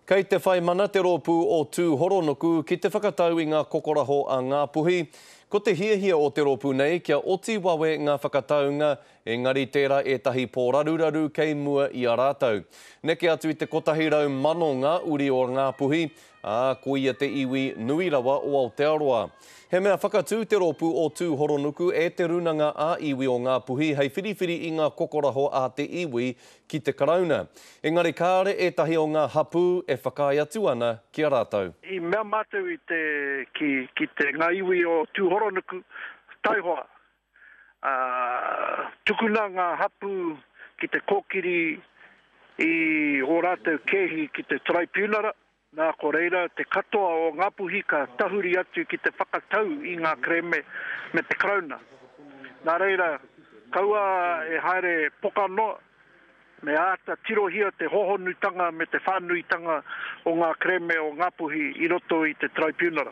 Kei te whai mana te rōpū o tū horonuku ki te whakatau i ngā kokoraho a ngā puhi. Ko te hiahia o te rōpū nei kia oti wawe ngā whakataunga, engari tērā etahi pōraruraru kei mua i a rātou. Neke atu i te kotahirau mano ngā uri o ngā puhi, ko ia te iwi nui rawa o Aotearoa. He mea whakatū te rōpū o tū horonuku e te runanga a iwi o ngā puhi hei whiriwhiri i ngā kokoraho a te iwi ki te karauna. Engari kāre etahi o ngā hapū e whakai atu ana ki a rātou. I mea mātou i ki te ngā iwi o tū horonuku taihoa. Tukuna ngā hapū ki te kōkiri i o rātou kehi ki te tribunara. Nā ko reira, te katoa o ngā puhi ka tahuri atu ki te whakatau i ngā kreme me te krauna. Nā reira, kaua e haere poka noa, me āta tirohia te hohonutanga me te whānuitanga o ngā kreme o ngā puhi i roto i te tribunara.